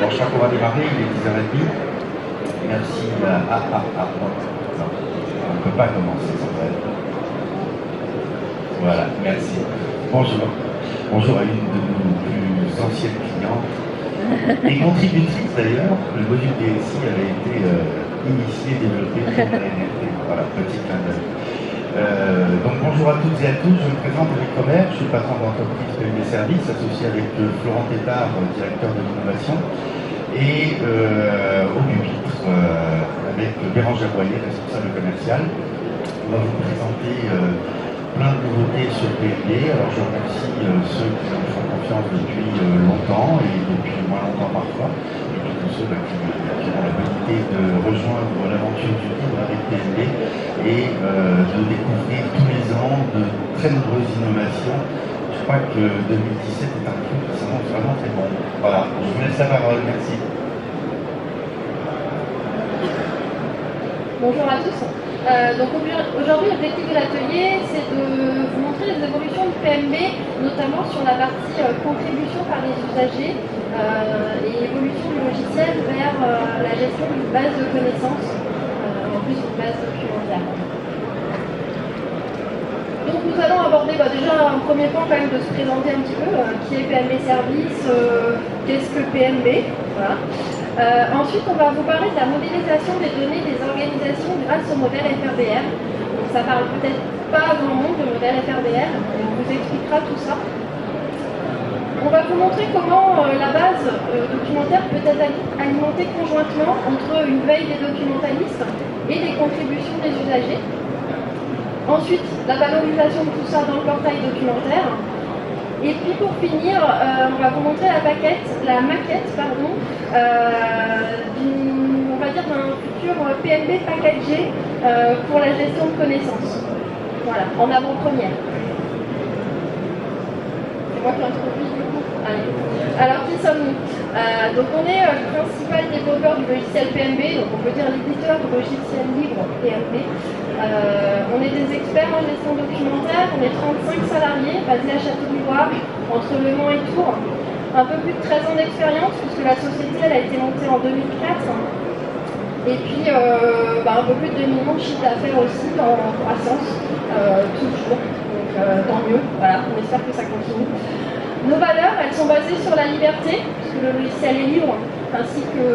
Bon, je crois qu'on va démarrer, il est 10h30. Merci non, on ne peut pas commencer sans elle. Voilà, merci. Bonjour. Bonjour à une de nos plus anciennes clientes et contributrices d'ailleurs. Le module DSI avait été initié, développé pour la NRT. Voilà, petit clin d'œil. Donc bonjour à toutes et à tous, je me présente Eric Robert, je suis patron d'entreprise PMB Services, associé avec Florent Tétard, directeur de l'innovation, et au pupitre avec Bérangère Boyer, responsable commercial. On va vous présenter plein de nouveautés sur PMB. Alors je remercie ceux qui nous font confiance depuis longtemps et depuis moins longtemps parfois, et puis tous ceux qui ont la bonne idée de rejoindre l'aventure du livre avec PMB et de découvrir tous les ans de très nombreuses innovations. Je crois que 2017 est un truc qui s'annonce vraiment très bon. Voilà, je vous laisse la parole, merci. Bonjour à tous. Donc aujourd'hui, l'objectif de l'atelier, c'est de vous montrer les évolutions de PMB, notamment sur la partie contribution par les usagers et évolution du logiciel vers la gestion d'une base de connaissances, en plus d'une base documentaire. Donc nous allons aborder déjà un premier point quand même de se présenter un petit peu, qui est PMB Service, qu'est-ce que PMB, voilà. Ensuite, on va vous parler de la modélisation des données des organisations grâce au modèle FRDR. Donc, ça parle peut-être pas grand monde de modèle FRDR, on vous expliquera tout ça. On va vous montrer comment la base documentaire peut être alimentée conjointement entre une veille des documentalistes et les contributions des usagers. Ensuite, la valorisation de tout ça dans le portail documentaire. Et puis pour finir, on va vous montrer la maquette, on va dire d'un futur PMB packagé pour la gestion de connaissances. Voilà, en avant-première. C'est moi qui introduis du coup. Allez. Alors qui sommes-nous? Donc on est le principal développeur du logiciel PMB, donc on peut dire l'éditeur du logiciel libre PMB. On est des experts en gestion documentaire, on est 35 salariés basés à Château-du-Loir, entre Le Mans et Tours. Un peu plus de 13 ans d'expérience, puisque la société elle a été montée en 2004. Et puis un peu plus de 2 millions de chiffres d'affaires aussi en croissance, toujours. Donc tant mieux, voilà, on espère que ça continue. Nos valeurs, elles sont basées sur la liberté, puisque le logiciel est libre, ainsi que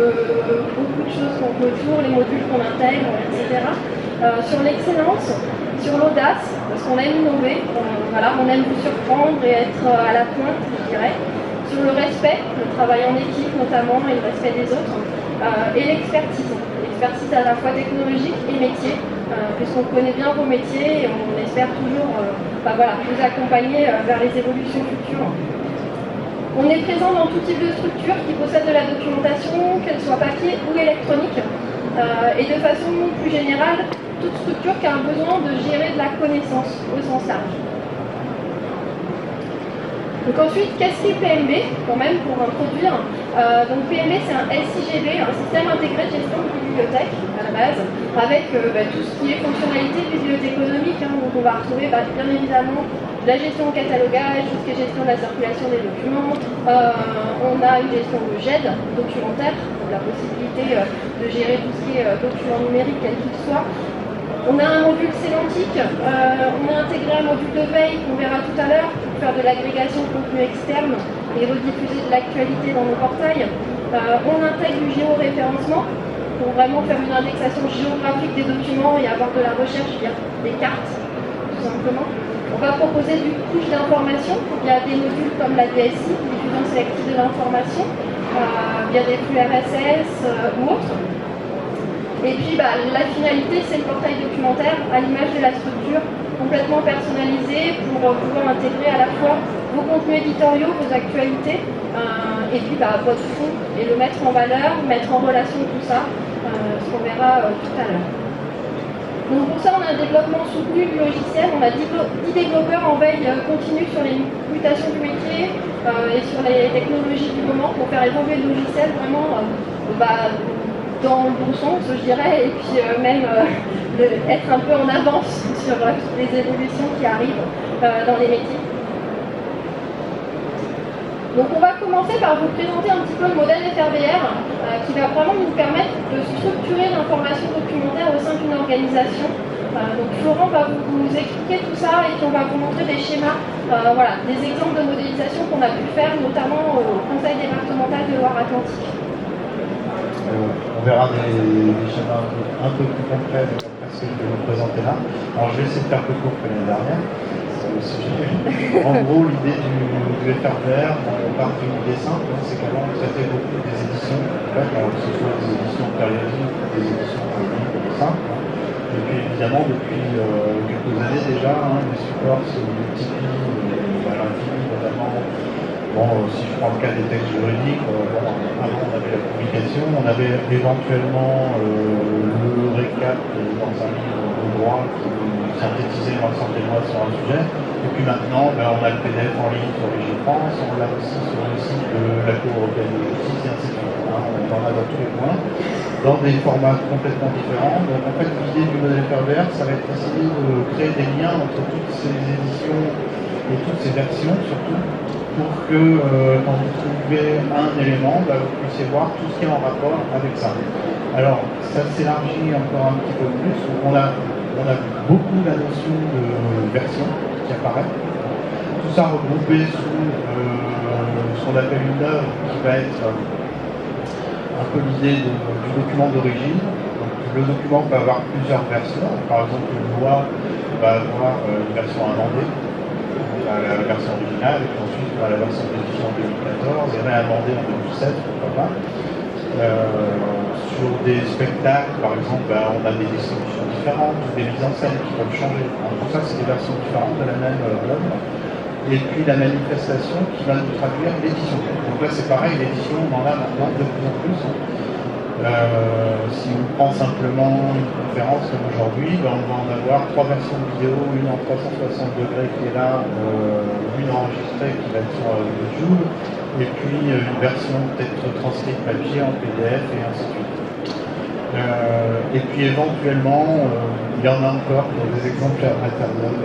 beaucoup de choses qu'on peut autour, les modules qu'on intègre, etc. Sur l'excellence, sur l'audace, parce qu'on aime innover, on aime vous surprendre et être à la pointe, je dirais. Sur le respect, le travail en équipe notamment et le respect des autres, et l'expertise. L'expertise à la fois technologique et métier, puisqu'on connaît bien vos métiers et on espère toujours vous accompagner vers les évolutions futures. On est présent dans tout type de structure qui possède de la documentation, qu'elle soit papier ou électronique, et de façon plus générale, toute structure qui a un besoin de gérer de la connaissance au sens large. Donc ensuite, qu'est-ce qu'est PMB, quand même, pour introduire donc PMB, c'est un SIGB, un système intégré de gestion de bibliothèque, à la base, avec tout ce qui est fonctionnalité bibliothéconomique, donc on va retrouver bien évidemment la gestion au catalogage, tout ce qui est gestion de la circulation des documents. On a une gestion de GED, documentaire, donc la possibilité de gérer tout ce qui est document numérique, quel qu'il soit. On a un module sémantique, on a intégré un module de veille qu'on verra tout à l'heure pour faire de l'agrégation de contenu externe et rediffuser de l'actualité dans nos portails. On intègre du géoréférencement pour vraiment faire une indexation géographique des documents et avoir de la recherche via des cartes, tout simplement. On va proposer du couche d'information via des modules comme la DSI, diffusion sélective de l'information, via des flux RSS ou autres. Et puis la finalité, c'est le portail documentaire à l'image de la structure, complètement personnalisé pour pouvoir intégrer à la fois vos contenus éditoriaux, vos actualités, et puis votre fond, et le mettre en valeur, mettre en relation tout ça, ce qu'on verra tout à l'heure. Donc pour ça, on a un développement soutenu du logiciel, on a 10 développeurs en veille continue sur les mutations du métier et sur les technologies du moment pour faire évoluer le logiciel vraiment dans le bon sens, je dirais, et puis même être un peu en avance sur les évolutions qui arrivent dans les métiers. Donc on va commencer par vous présenter un petit peu le modèle FRBR qui va vraiment nous permettre de structurer l'information documentaire au sein d'une organisation. Donc Florent va vous expliquer tout ça et puis on va vous montrer des schémas, voilà, des exemples de modélisation qu'on a pu faire notamment au Conseil départemental de Loire-Atlantique. On verra des schémas un peu plus concrets de ce que je vais vous présenter là. Alors je vais essayer de faire plus court que l'année dernière. Le sujet. En gros, l'idée du FRBR, on part d'une idée simple, c'est qu'avant on traitait beaucoup des éditions, que ce soit des éditions périodiques, des éditions simples. Et puis évidemment, depuis quelques années déjà, les supports se multiplient à l'infini, notamment. Bon, si je prends le cas des textes juridiques, avant on avait la publication, on avait éventuellement le récap dans un livre de droit qui synthétisait l'ensemble des lois sur un sujet. Et puis maintenant, on a le PDF en ligne sur Légifrance, on l'a aussi sur le site de la Cour européenne de justice, et ainsi de suite. On en a dans tous les points, dans des formats complètement différents. Donc en fait, l'idée du modèle FRBR, ça va être d'essayer de créer des liens entre toutes ces éditions et toutes ces versions, surtout, pour que quand vous trouvez un élément, vous puissiez voir tout ce qui est en rapport avec ça. Alors, ça s'élargit encore un petit peu plus. On a beaucoup la notion de version qui apparaît. Tout ça regroupé sous ce qu'on appelle une œuvre qui va être un peu l'idée du document d'origine. Le document peut avoir plusieurs versions. Par exemple, une loi va avoir une version amendée, la version originale, et puis ensuite la version d'édition en 2014 et réamendée en 2007, pourquoi pas. Sur des spectacles, par exemple, on a des distributions différentes, des mises en scène qui peuvent changer. Alors, tout ça, c'est des versions différentes de la même œuvre. Et puis la manifestation qui va nous traduire l'édition. Donc là, c'est pareil, l'édition, on en a maintenant de plus en plus. Si on prend simplement une conférence comme aujourd'hui, on va en avoir 3 versions vidéo, une en 360 degrés qui est là, une enregistrée qui va être sur YouTube, et puis une version peut-être transcrite papier en PDF et ainsi de suite. Et puis éventuellement, il y en a encore pour des exemplaires matériels,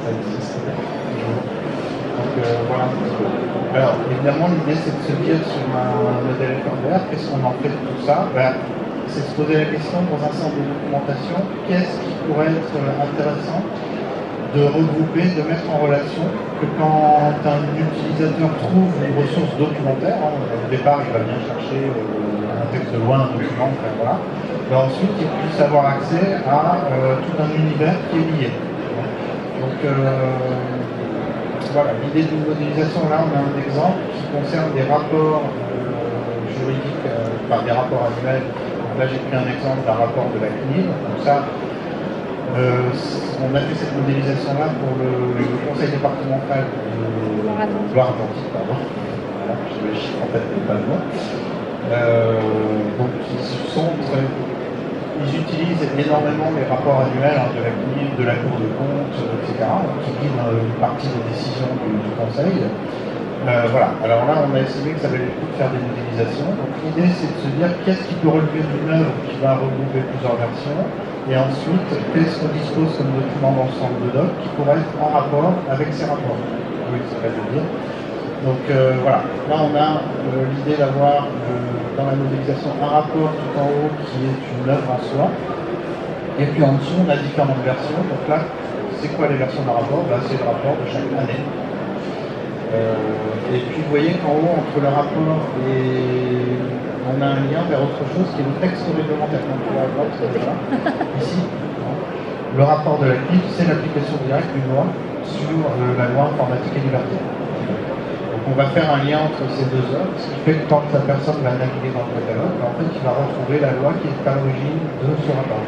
ça existe. Donc voilà un petit peu. Alors évidemment l'idée c'est de se dire sur un modèle FRBR, qu'est-ce qu'on en fait de tout ça? C'est de se poser la question dans un centre de documentation, qu'est-ce qui pourrait être intéressant de regrouper, de mettre en relation, que quand un utilisateur trouve une ressource documentaire, au départ il va bien chercher un texte de loi, un document, enfin, voilà, ensuite il puisse avoir accès à tout un univers qui est lié. Donc voilà, l'idée d'une modélisation, là on a un exemple qui concerne des rapports juridiques, des rapports annuels. Donc là j'ai pris un exemple d'un rapport de la CNIL. Donc ça, on a fait cette modélisation-là pour le conseil départemental de Loire-Atlantique, pardon. Voilà, j'ai le chiffre en tête, mais pas le nom. Donc ils utilisent énormément les rapports annuels de la CNIL, de la Cour de compte, etc., qui guident une partie des décisions du Conseil. Voilà, alors là on a estimé que ça valait le coup de faire des modélisations. Donc l'idée c'est de se dire qu'est-ce qui peut relever d'une œuvre qui va regrouper plusieurs versions, et ensuite qu'est-ce qu'on dispose comme document dans le centre de doc qui pourrait être en rapport avec ces rapports. Oui, ça va le dire. Donc voilà, là on a l'idée d'avoir dans la modélisation un rapport tout en haut qui est une œuvre en soi, et puis en dessous on a différentes versions. Donc là, c'est quoi les versions d'un rapport? C'est le rapport de chaque année. Et puis vous voyez qu'en haut, entre le rapport et on a un lien vers autre chose qui est le texte réglementaire. Donc on va voir ici. Le rapport de la CNIL, c'est l'application directe d'une loi sur la loi informatique et liberté. Donc on va faire un lien entre ces deux œuvres, ce qui fait que quand la personne va naviguer dans le catalogue, en fait il va retrouver la loi qui est à l'origine de ce rapport.